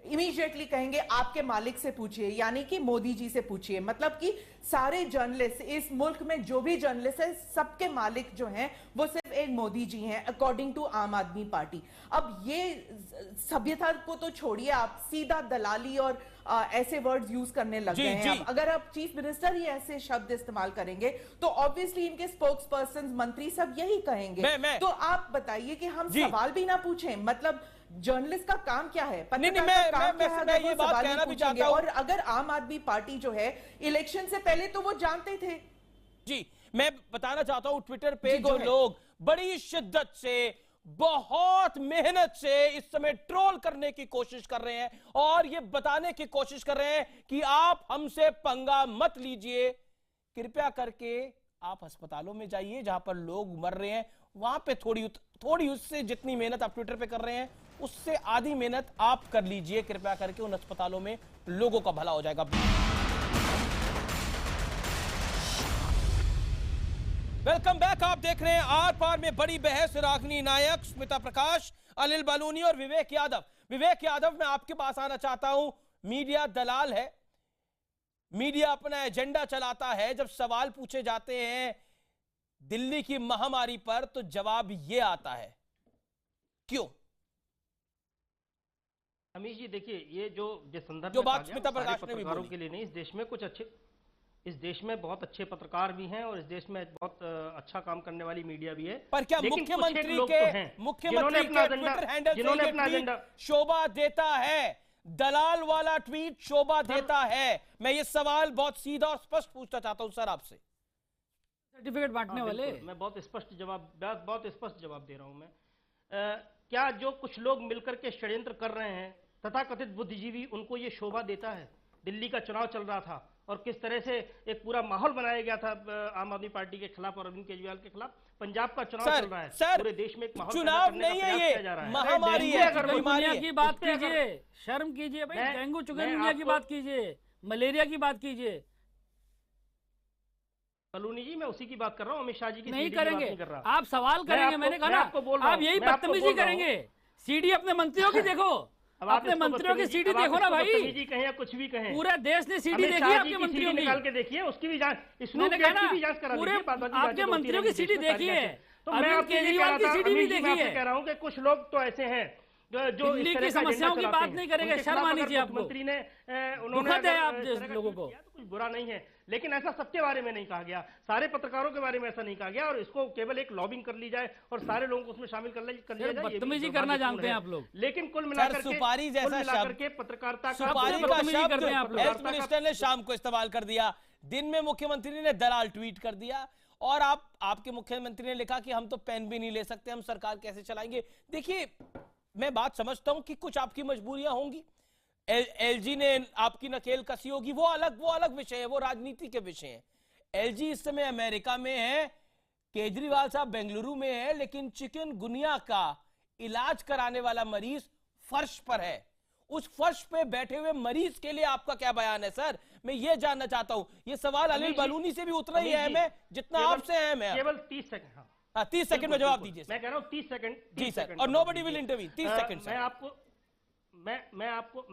इमीडिएटली कहेंगे आपके मालिक से पूछिए, यानी कि मोदी जी से पूछिए। मतलब कि सारे जर्नलिस्ट इस मुल्क में जो भी जर्नलिस्ट है, सबके मालिक जो हैं वो सिर्फ एक मोदी जी हैं, अकॉर्डिंग टू आम आदमी पार्टी। अब ये सभ्यता को तो छोड़िए, आप सीधा दलाली और ऐसे वर्ड्स यूज करने लग गए हैं। अब अगर आप चीफ मिनिस्टर ही ऐसे शब्द इस्तेमाल करेंगे तो ऑब्वियसली इनके स्पोक्स पर्सन, मंत्री सब यही कहेंगे। तो आप बताइए कि हम सवाल भी ना पूछें, मतलब जर्नलिस्ट का काम क्या है? पत्रकार का काम क्या है? ये बात कहना भी चाहता हूं। और अगर आम आदमी पार्टी जो है इलेक्शन से पहले तो वो जानते थे। जी, मैं बताना चाहता हूं, ट्विटर पे जो लोग बड़ी शिद्दत से, बहुत मेहनत से इस समय ट्रोल करने की कोशिश कर रहे हैं और ये बताने की कोशिश कर रहे हैं कि आप हमसे पंगा मत लीजिए, कृपया करके आप अस्पतालों में जाइए जहां पर लोग मर रहे हैं, वहां पे थोड़ी उससे जितनी मेहनत आप ट्विटर पे कर रहे हैं उससे आधी मेहनत आप कर लीजिए, कृपया करके उन अस्पतालों में लोगों का भला हो जाएगा। वेलकम बैक, आप देख रहे हैं आर पार में बड़ी बहस। रागिनी नायक, स्मिता प्रकाश, अनिल बलूनी और विवेक यादव। विवेक यादव, मैं आपके पास आना चाहता हूं। मीडिया दलाल है, मीडिया अपना एजेंडा चलाता है। जब सवाल पूछे जाते हैं दिल्ली की महामारी पर तो जवाब ये आता है, क्यों? अमीश जी देखिए, ये जो संदर्भ जो बात स्मिता प्रकाश ने भी बोली के लिए नहीं, इस देश में कुछ अच्छे, इस देश में बहुत अच्छे पत्रकार भी हैं और इस देश में बहुत अच्छा काम करने वाली मीडिया भी है। पर क्या मुख्यमंत्री के ट्विटर हैंडल जिन्होंने अपना एजेंडा शोभा देता है, दलाल वाला ट्वीट शोभा देता है? मैं ये सवाल बहुत सीधा और स्पष्ट पूछना चाहता हूं सर आपसे। सर्टिफिकेट बांटने वाले, मैं बहुत स्पष्ट जवाब दे रहा हूं मैं। क्या जो कुछ लोग मिलकर के षड्यंत्र कर रहे हैं, तथाकथित बुद्धिजीवी, उनको ये शोभा देता है? दिल्ली का चुनाव चल रहा था और किस तरह से एक पूरा माहौल बनाया गया था आम आदमी पार्टी के खिलाफ और अरविंद केजरीवाल के खिलाफ। पंजाब का चुनाव चल रहा है, पूरे देश में एक माहौल चुनाव नहीं है, ये महामारी है। चिकनगुनिया की बात कीजिए, शर्म कीजिए भाई, डेंगू चिकनगुनिया की बात कीजिए, मलेरिया की बात कीजिए। बलूनी जी, मैं उसी की बात कर रहा हूँ, अमित शाह जी की नहीं करेंगे, आप सवाल करेंगे। मैंने कहा ना, आप यही बदतमीजी करेंगे। सीडी अपने मंत्रियों की देखो, अपने मंत्रियों की सीडी देखो ना भाई, कहें या कुछ भी कहें, पूरे देश ने सीडी देखी है आपके मंत्रियों की, निकाल के देखिए, उसकी भी जांच, पूरे आपके मंत्रियों की सीडी देखी है, तो मैं केजरीवाल की सीडी भी देखी है। कह रहा हूँ कि कुछ लोग तो ऐसे हैं जो दिल्ली की समस्याओं की बात नहीं करेंगे, शर्म आनी चाहिए आपको। मंत्री ने दुखद है आप लोगों को, कुछ बुरा नहीं है, लेकिन ऐसा सबके बारे में नहीं कहा गया, सारे पत्रकारों के बारे में ऐसा नहीं कहा गया, और इसको केवल एक लॉबिंग कर ली जाए और सारे लोगों को उसमें शामिल कर लिया जाए, बदतमीजी करना जानते हैं आप लोग। लेकिन कुल मिलाकर सुपारी जैसा शब्द, पत्रकारिता सुपारी का शब्द हेल्थ मिनिस्टर ने शाम को इस्तेमाल कर दिया, दिन में मुख्यमंत्री ने दलाल ट्वीट कर दिया, और आपके मुख्यमंत्री ने लिखा कि हम तो पेन भी नहीं ले सकते, हम सरकार कैसे चलाएंगे। देखिए, मैं बात समझता हूं कि कुछ आपकी मजबूरियां होंगी, एलजी ने आपकी नकेल कसी होगी, वो अलग विषय है, वो राजनीति के विषय है। एलजी इस समय अमेरिका में है, केजरीवाल साहब बेंगलुरु में है, लेकिन चिकनगुनिया का इलाज कराने वाला मरीज फर्श पर है। उस फर्श पे बैठे हुए मरीज के लिए आपका क्या बयान है सर? मैं ये जानना चाहता हूं। ये सवाल अनिल बलूनी से भी उतना ही अहम है जितना आपसे अहम है। केवल 30 सेकंड। हाँ, 30 सेकंड में जवाब दीजिए। मैं कह रहा हूं 30 सेकंड। जी सर, और नोबडी विल इंटरवीन। 30 सेकंड। मैं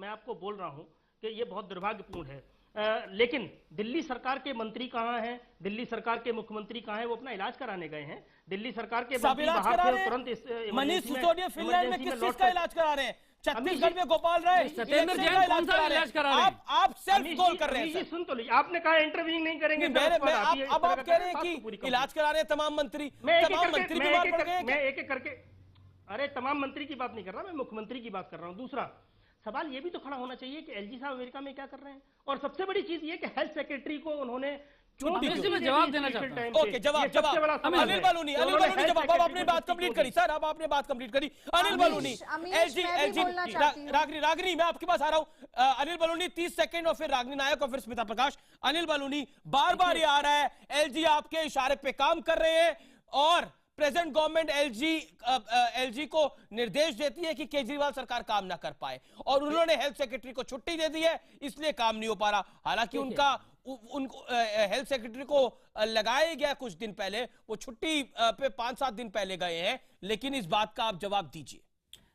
आपको बोल रहा हूं कि ये बहुत दुर्भाग्यपूर्ण है, लेकिन दिल्ली सरकार के मंत्री कहां हैं, दिल्ली सरकार के मुख्यमंत्री कहां हैं? वो अपना इलाज कराने गए हैं। दिल्ली सरकार के मंत्री बाहर थे, तुरंत मनीष सिसोदिया फिनलैंड में किस चीज का इलाज करा रहे हैं? छत्तीसगढ़ में गोपाल राय सत्येंद्र जैन कौन सा इलाज करा रहे हैं? आप सेल्फ गोल कर रहे हैं। सुन तो लीजिए, आपने कहा इंटरव्यू नहीं करेंगे, अब आप कह रहे हैं कि इलाज करा रहे हैं तमाम मंत्री बीमार पड़ गए। मैं एक एक करके, अरे तमाम मंत्री की बात नहीं कर रहा, मैं मुख्यमंत्री की बात कर रहा हूं। दूसरा सवाल ये भी तो खड़ा होना चाहिए कि एलजी साहब अमेरिका में क्या कर रहे हैं, और सबसे बड़ी चीज ये कि हेल्थ सेक्रेटरी को उन्होंने जवाब देना चाहता हूं। ओके, जवाब अनिल बलूनी जवाब। आपने बात कंप्लीट करी सर, अब आपने बात कंप्लीट करी। अनिल बलूनी, एलजी रागनी, मैं आपके पास आ रहा हूं। अनिल बलूनी 30 सेकंड, और फिर रागनी नायक, और फिर स्मिता प्रकाश। अनिल बलूनी, बार बार ये आ रहा है एलजी आपके इशारे पे काम कर रहे हैं, और प्रेजेंट गवर्नमेंट एलजी को निर्देश देती है कि केजरीवाल सरकार काम ना कर पाए, और उन्होंने हेल्थ सेक्रेटरी को छुट्टी दे दी है, इसलिए काम नहीं हो पा रहा। हालांकि उनको हेल्थ सेक्रेटरी को लगाया गया कुछ दिन पहले, वो छुट्टी पे 5-7 दिन पहले गए हैं, लेकिन इस बात का आप जवाब दीजिए।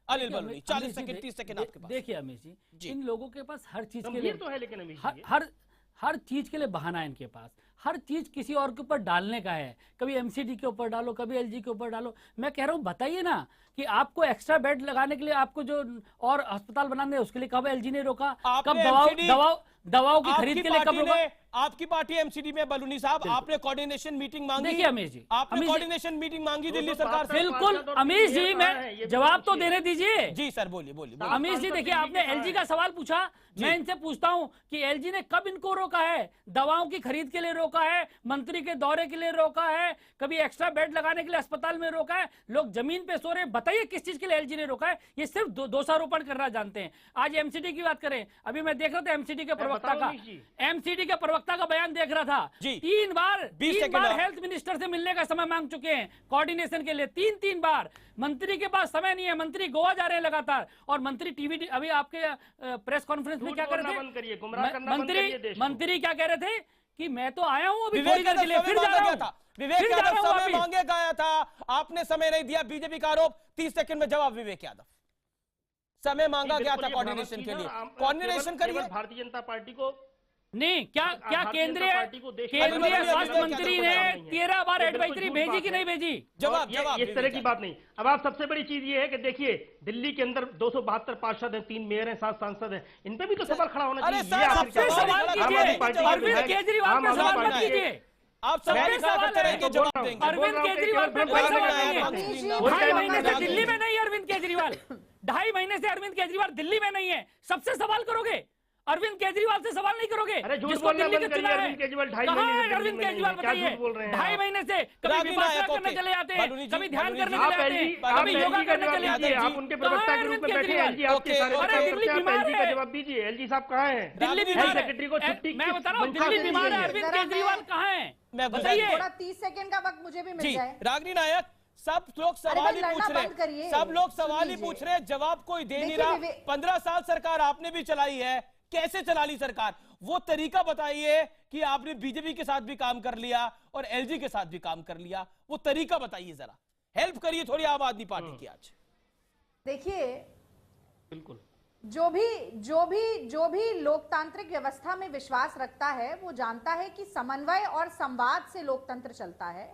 अनिल बलूनी 40 सेकंड 30 सेकंड आपके पास। देखिए अमित जी, इन लोगों के पास हर चीज के लिए तो है, लेकिन हर चीज के लिए बहाना है इनके पास, हर चीज किसी और के ऊपर डालने का है। कभी एमसीडी के ऊपर डालो, कभी एलजी के ऊपर डालो। मैं कह रहा हूं बताइए ना कि आपको एक्स्ट्रा बेड लगाने के लिए, आपको जो और अस्पताल बनाने है उसके लिए कब एलजी ने रोका, कब दवाओं की खरीद के लिए कब रोका? आपकी पार्टी एमसीडी में बलूनी साहब, आपने कोऑर्डिनेशन मीटिंग मांगी। देखिए अमीश जी, आपने कोऑर्डिनेशन मीटिंग मांगी दिल्ली सरकार से। बिल्कुल अमीश जी, मैं जवाब तो देने दीजिए। जी सर, बोलिए। अमीश जी देखिए, आपने एलजी का सवाल पूछा, मैं इनसे पूछता हूं कि एलजी ने कब इनको रोका है? दवाओं की खरीद के लिए रोका है, मंत्री के दौरे के लिए रोका है, कभी एक्स्ट्रा बेड लगाने के लिए अस्पताल में रोका है, लोग जमीन पे सो रहे हैं। बताइए किस चीज के लिए एलजी ने रोका है? ये सिर्फ दोषारोपण करना जानते हैं। आज एमसीडी की बात करें, अभी मैं देख रहा था एमसीडी के प्रवक्ता का बयान देख रहा था। 3 बार हेल्थ मिनिस्टर से मिलने का समय मांग चुके हैं कोऑर्डिनेशन के लिए, 3 बार। मंत्री के पास समय नहीं है, मंत्री गोवा जा रहे हैं लगातार, और मंत्री टीवी, अभी आपके प्रेस कॉन्फ्रेंस में क्या कर रहे थे मंत्री क्या कह रहे थे कि मैं तो आया हूं अभी थोड़ी देर के लिए, फिर जा रहा हूं। विवेक यादव समय मांगे गया था, आपने समय नहीं दिया, बीजेपी का आरोप। 30 सेकंड में जवाब विवेक यादव। समय मांगा गया था कोऑर्डिनेशन के लिए, कोऑर्डिनेशन करिए। भारतीय जनता पार्टी को नहीं, क्या केंद्रीय स्वास्थ्य मंत्री ने 13 बार एडवाइजरी भेजी कि नहीं भेजी? जवाब इस तरह की बात नहीं। अब आप सबसे बड़ी चीज ये है कि देखिए, दिल्ली के अंदर 272 पार्षद हैं, 3 मेयर हैं, 7 सांसद हैं, इन पे भी तो सवाल खड़ा होना चाहिए। सवाल कीजिए, अरविंद केजरीवाल पे सवाल मत कीजिए। आप सबके सवाल करेंगे, जवाब देंगे। अरविंद केजरीवाल पे कोई सवाल नहीं है। 2.5 महीने से दिल्ली में नहीं है अरविंद केजरीवाल, 2.5 महीने से अरविंद केजरीवाल दिल्ली में नहीं है। सबसे सवाल करोगे, अरविंद केजरीवाल से सवाल नहीं करोगे? अरे झूठ बोलना बंद करिए। अरविंद केजरीवाल 2.5 महीने से अरविंद केजरीवाल बताइए, 2.5 महीने से कभी विपासना करने चले जाते हैं, कभी ध्यान करने चले जाते हैं, कभी योगा करने चले जाते हैं। आप उनके प्रवक्ता के रूप में बैठे हैं। एलजी आपके सारे दिल्ली बीमार है, जवाब दीजिए। एलजी साहब कहाँ हैं? दिल्ली बीमार है, सेक्रेटरी को छुट्टी। मैं बता रहा हूँ दिल्ली बीमार है, अरविंद केजरीवाल कहाँ है? बताइए। थोड़ा 30 सेकंड का वक्त मुझे भी मिल जाए। रागनी नायक, सब लोग सवाल ही पूछ रहे हैं, सब लोग सवाल ही पूछ रहे हैं, जवाब कोई दे नहीं रहा। 15 साल सरकार आपने भी चलाई है, कैसे चला ली सरकार? वो तरीका बताइए कि आपने बीजेपी के साथ भी काम कर लिया और एलजी के साथ भी काम कर लिया, वो तरीका बताइए, जरा हेल्प करिए थोड़ी आम आदमी पार्टी की। आज देखिए, बिल्कुल जो भी लोकतांत्रिक व्यवस्था में विश्वास रखता है वो जानता है कि समन्वय और संवाद से लोकतंत्र चलता है,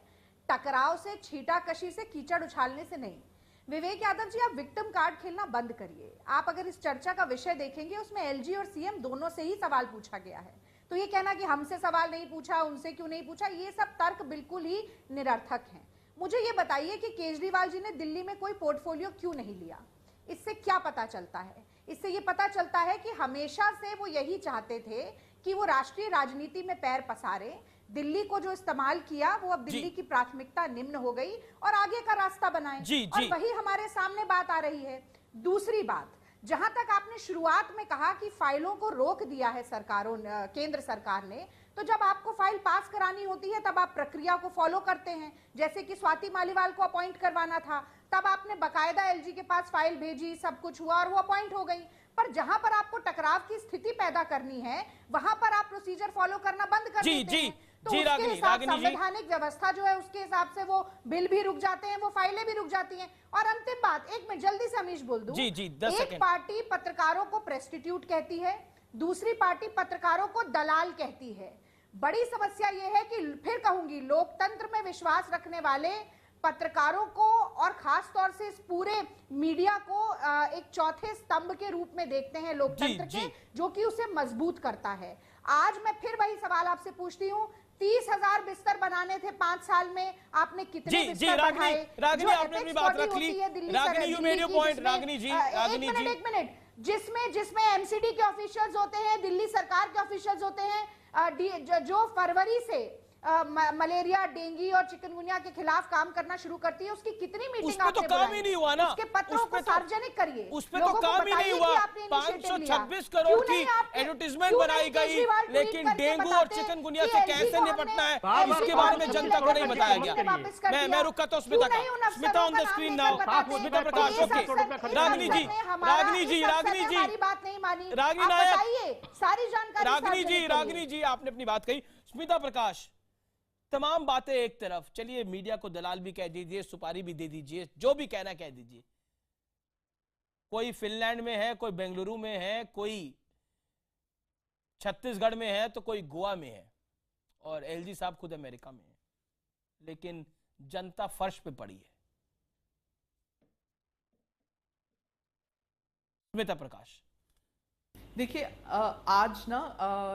टकराव से, छीटाकशी से, कीचड़ उछालने से नहीं। विवेक यादव जी, आप विक्टिम कार्ड खेलना बंद करिए। आप अगर इस चर्चा का विषय देखेंगे उसमें एलजी और सीएम दोनों से ही सवाल पूछा गया है, तो ये कहना कि हमसे सवाल नहीं पूछा, उनसे क्यों नहीं पूछा, ये सब तर्क बिल्कुल ही निरर्थक हैं। मुझे ये बताइए कि केजरीवाल जी ने दिल्ली में कोई पोर्टफोलियो क्यों नहीं लिया? इससे क्या पता चलता है? इससे ये पता चलता है कि हमेशा से वो यही चाहते थे कि वो राष्ट्रीय राजनीति में पैर पसारे। दिल्ली को जो इस्तेमाल किया वो अब दिल्ली की प्राथमिकता निम्न हो गई और आगे का रास्ता बनाए, और वही हमारे सामने बात आ रही है। दूसरी बात, जहां तक आपने शुरुआत में कहा कि फाइलों को रोक दिया है केंद्र सरकार ने, तो जब आपको फाइल पास करानी होती है तब आप प्रक्रिया को फॉलो करते हैं। जैसे कि स्वाति मालीवाल को अपॉइंट करवाना था, तब आपने बकायदा एलजी के पास फाइल भेजी, सब कुछ हुआ और वो अपॉइंट हो गई। पर जहां पर आपको टकराव की स्थिति पैदा करनी है वहां पर आप प्रोसीजर फॉलो करना बंद कर देते हैं। तो उसके हिसाब संवैधानिक व्यवस्था जो है उसके हिसाब से वो बिल भी रुक जाते हैं, वो फाइलें भी रुक जाती हैं। और अंतिम बात, एक मिनट जल्दी से अमीश बोल दूं, एक पार्टी पत्रकारों को प्रेस्टिट्यूट कहती है, दूसरी पार्टी पत्रकारों को दलाल कहती है। बड़ी समस्या यह है कि फिर कहूंगी, लोकतंत्र में विश्वास रखने वाले पत्रकारों को और खास तौर से इस पूरे मीडिया को एक चौथे स्तंभ के रूप में देखते हैं लोकतंत्र के, जो कि उसे मजबूत करता है। आज मैं फिर वही सवाल आपसे पूछती हूँ, 30,000 बिस्तर बनाने थे 5 साल में, आपने कितने बिस्तर बढ़ाए? रागिनी, आपने अपनी बात रख ली। Ragini, you made your point. Ragini ji, एक मिनट, जिसमें एमसीडी के ऑफिशियल्स होते हैं, दिल्ली सरकार के ऑफिशियल्स होते हैं, जो फरवरी से मलेरिया, डेंगू और चिकनगुनिया के खिलाफ काम करना शुरू करती है, उसकी कितनी मीटिंग आपने तो काम ही नहीं हुआ ना, उसके पत्रों को सार्वजनिक करिए, उस पे तो काम ही नहीं हुआ। 526 करोड़ की एडवर्टीजमेंट बनाई गई, लेकिन डेंगू और चिकनगुनिया से कैसे निपटना है इसके बारे में जनता को नहीं बताया गया। मैं रुका तो स्मिता का, Smita on the screen now, Smita Prakash. Okay, Ragini ji, Ragini ji, Ragini ji, बात नहीं मानी, रागिनी नायक, सारी जानकारी, रागिनी जी आपने अपनी बात कही। स्मिता प्रकाश, तमाम बातें एक तरफ, चलिए मीडिया को दलाल भी कह दीजिए, सुपारी भी दे दीजिए, जो भी कहना कह दीजिए। कोई फिनलैंड में है, कोई बेंगलुरु में है, कोई छत्तीसगढ़ में है, तो कोई गोवा में है, और एलजी साहब खुद अमेरिका में है, लेकिन जनता फर्श पे पड़ी है। स्मिता प्रकाश, देखिए, आज ना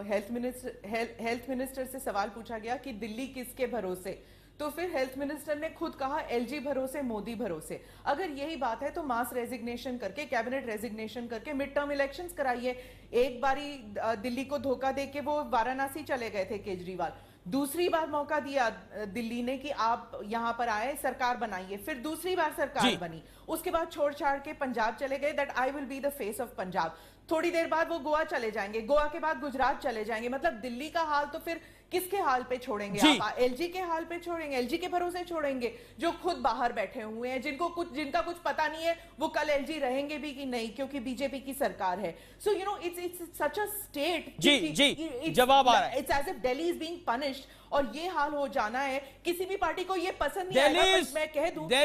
हेल्थ मिनिस्टर से सवाल पूछा गया कि दिल्ली किसके भरोसे, तो फिर हेल्थ मिनिस्टर ने खुद कहा एलजी भरोसे, मोदी भरोसे। अगर यही बात है तो मास रेजिग्नेशन करके, कैबिनेट रेजिग्नेशन करके मिड टर्म इलेक्शंस कराइए। एक बारी दिल्ली को धोखा देके वो वाराणसी चले गए थे केजरीवाल, दूसरी बार मौका दिया दिल्ली ने कि आप यहां पर आए, सरकार बनाइए, फिर दूसरी बार सरकार बनी, उसके बाद छोड़ छाड़ के पंजाब चले गए, that I will be the face of Punjab. थोड़ी देर बाद वो गोवा चले जाएंगे, गोवा के बाद गुजरात चले जाएंगे। मतलब दिल्ली का हाल तो फिर किसके हाल पे छोड़ेंगे आप? एलजी के हाल पे छोड़ेंगे, एलजी के भरोसे छोड़ेंगे, जो खुद बाहर बैठे हुए हैं, जिनका कुछ पता नहीं है वो कल एलजी रहेंगे भी कि नहीं, क्योंकि बीजेपी की सरकार है। So you know it's such a state, जवाब आ रहा है, it's as if Delhi is being punished, और ये हाल हो जाना है। किसी भी पार्टी को ये पसंद नहीं आएगा, मैं कह दूं कि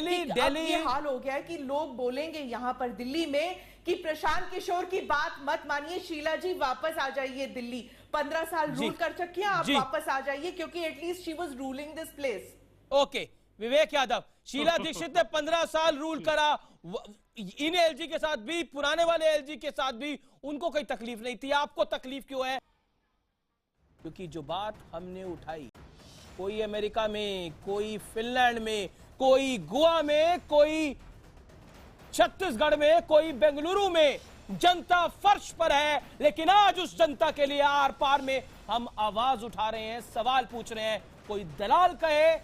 ये हाल हो गया है कि लोग बोलेंगे यहां पर दिल्ली में कि प्रशांत किशोर की बात मत मानिए, शीला जी वापस आ जाइए दिल्ली, 15 साल रूल कर चुकी हैं आप, वापस आ जाइए, क्योंकि at least she was ruling this place. Okay, Vivek Yadav, Sheila Dikshit ने 15 साल रूल करा, इन एलजी के साथ भी, पुराने वाले एलजी के साथ भी उनको कोई तकलीफ नहीं थी, आपको तकलीफ क्यों है? क्योंकि जो बात हमने उठाई, कोई अमेरिका में, कोई फिनलैंड में, कोई गोवा में, कोई छत्तीसगढ़ में, कोई बेंगलुरु में, जनता फर्श पर है। लेकिन आज उस जनता के लिए आर पार में हम आवाज उठा रहे हैं, सवाल पूछ रहे हैं। कोई दलाल कहे,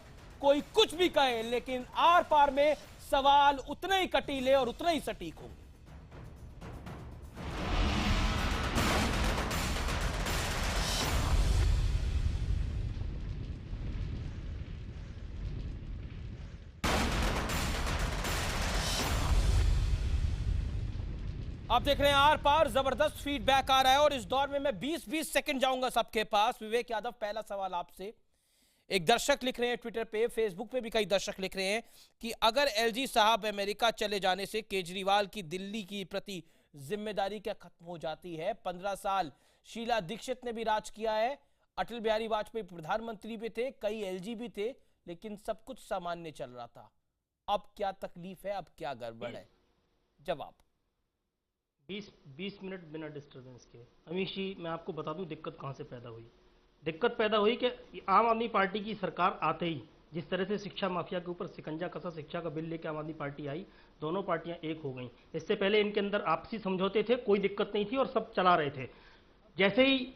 कोई कुछ भी कहे, लेकिन आर पार में सवाल उतने ही कटीले और उतने ही सटीक होंगे। आप देख रहे हैं आर पार, जबरदस्त फीडबैक आ रहा है और इस दौर में मैं 20-20 सेकंड जाऊंगा सबके पास। विवेक यादव, पहला सवाल आपसे। एक दर्शक लिख रहे हैं ट्विटर पे, फेसबुक पे भी कई दर्शक लिख रहे हैं कि अगर एलजी साहब अमेरिका चले जाने से केजरीवाल की दिल्ली की प्रति जिम्मेदारी क्या खत्म हो जाती है? 15 साल शीला दीक्षित ने भी राज किया है, अटल बिहारी वाजपेयी प्रधानमंत्री भी थे, कई एलजी भी थे, लेकिन सब कुछ सामान्य चल रहा था। अब क्या तकलीफ है, अब क्या गड़बड़ है? जवाब। 20 मिनट बिना डिस्टर्बेंस के। अमीश जी, मैं आपको बता दूं दिक्कत कहां से पैदा हुई। दिक्कत पैदा हुई कि आम आदमी पार्टी की सरकार आते ही जिस तरह से शिक्षा माफिया के ऊपर शिकंजा कसा, शिक्षा का बिल लेकर आम आदमी पार्टी आई, दोनों पार्टियां एक हो गईं। इससे पहले इनके अंदर आपसी समझौते थे, कोई दिक्कत नहीं थी और सब चला रहे थे। जैसे ही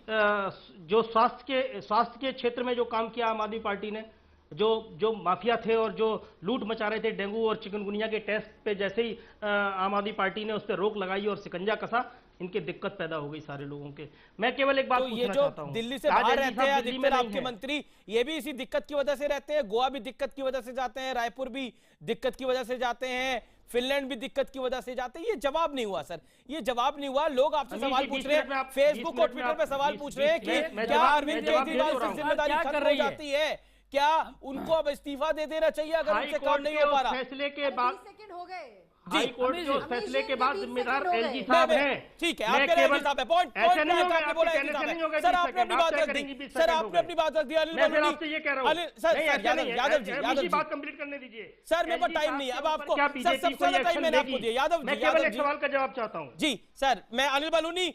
जो स्वास्थ्य के क्षेत्र में जो काम किया आम आदमी पार्टी ने, जो माफिया थे और जो लूट मचा रहे थे डेंगू और चिकनगुनिया के टेस्ट पे, जैसे ही आम आदमी पार्टी ने उस पर रोक लगाई और शिकंजा कसा, इनके दिक्कत पैदा हो गई सारे लोगों के। मैं केवल एक बात तो पूछना चाहता हूं, ये जो दिल्ली से बाहर रहते हैं अधिकतर आपके मंत्री, ये भी इसी दिक्कत की वजह से रहते हैं। गोवा भी दिक्कत की वजह से जाते हैं, रायपुर भी दिक्कत की वजह से जाते हैं, फिनलैंड भी दिक्कत की वजह से जाते हैं। ये जवाब नहीं हुआ सर, ये जवाब नहीं हुआ। लोग आपसे सवाल पूछ रहे हैं, फेसबुक और ट्विटर पे सवाल पूछ रहे हैं कि क्या अरविंद केजरीवाल से जिम्मेदारी खत्म हो जाती है, क्या उनको अब इस्तीफा दे देना चाहिए अगर उनसे काम नहीं हो पा रहा? फैसले के बाद सेकंड हो गए, हाई कोर्ट के उस फैसले के बाद जिम्मेदार एलजी साहब हैं। ठीक है, आप कह रहे हैं एलजी साहब है, पॉइंट ऐसे नहीं होगा, आपने बोला आपके एलजी कहने से नहीं साहब होगा। है। सर आपने अपनी बात रख दी, सर आपने अपनी बात रख दी। अनिल मैं बलूनी, आपसे ये कह रहा हूं, सर यादव जी बात कंप्लीट करने दीजिए सर, मेरे पास टाइम नहीं है अब आपको। क्या सर सबसे ज्यादा टाइम मैंने आपको दिया। यादव जी, मैं केवल एक सवाल का जवाब चाहता हूं। जी सर, मैं अनिल बलूनी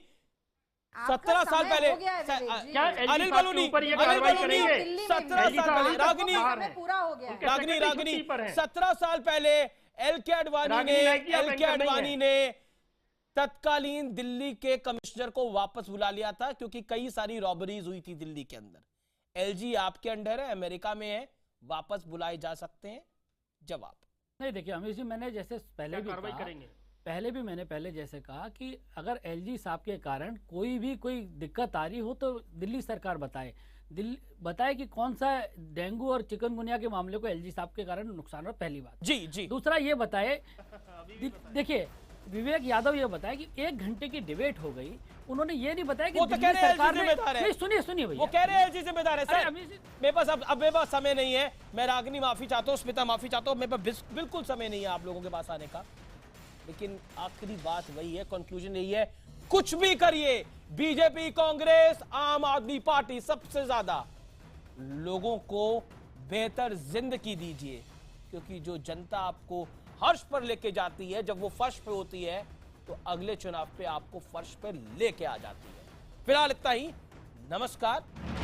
17 साल पहले, अनिल बलूनी 17 साल पहले, रागिनी 17 साल पहले एल के अडवाणी ने तत्कालीन दिल्ली के कमिश्नर को वापस बुला लिया था, क्योंकि कई सारी रॉबरीज हुई थी दिल्ली के अंदर। एलजी आपके अंडर है, अमेरिका में है, वापस बुलाए जा सकते हैं? जवाब नहीं। देखिए अमीश जी, मैंने जैसे पहले भी कहा, मैंने जैसे कहा कि अगर एलजी साहब के कारण कोई दिक्कत आ रही हो तो दिल्ली सरकार बताए कि कौन सा डेंगू और चिकनगुनिया के मामले को एलजी साहब के कारण नुकसान हो, पहली बात। जी। दूसरा ये बताए, देखिए विवेक यादव ये बताया कि 1 घंटे की डिबेट हो गई, उन्होंने ये नहीं बताया कि दिल्ली सरकार ने, नहीं सुनिए भैया, वो कह रहे हैं एलजी जिम्मेदार है। सर मेरे पास अब मेरे पास समय नहीं है, मैं रागिनी माफी चाहता हूँ, स्मिता माफी चाहता हूँ, मेरे पास बिल्कुल समय नहीं है आप लोगों के पास आने का। लेकिन आखिरी बात वही है, कंक्लूजन यही है, कुछ भी करिए, बीजेपी, कांग्रेस, आम आदमी पार्टी, सबसे ज्यादा लोगों को बेहतर जिंदगी दीजिए, क्योंकि जो जनता आपको हर्ष पर लेके जाती है, जब वो फर्श पे होती है तो अगले चुनाव पे आपको फर्श पे लेके आ जाती है। फिलहाल इतना ही, नमस्कार।